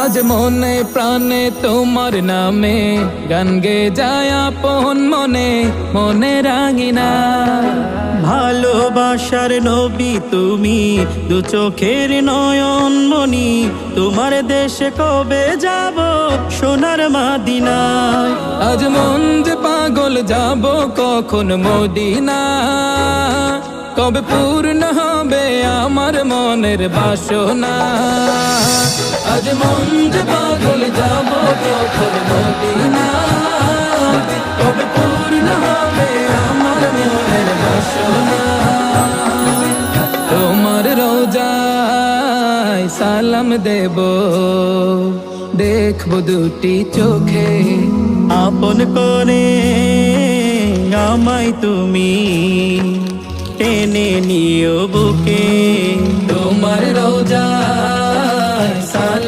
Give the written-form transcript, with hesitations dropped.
আজ মনে প্রাণে তোমার নামে গান গে যায় আপন মনে মনে রাঙিনা। ভালোবাসার নবী তুমি, দু চোখের নয়ন মনি, তোমার দেশে কবে যাব সোনার মাদিনায়। আজ মন যে পাগল যাব কখন মদিনা, কবে পূর্ণ হবে আমার মনের বাসনা। আজ মন যে পাগল যাব কখন মদিনা, কবে পূর্ণ হবে আমার মনের বাসনা। তোমার রোজায় সালাম দেব, দেখবো দুটি চোখে, আপন করে আমায় তুমি টেনে নিও বুকে। তোমার রোজায় সালাম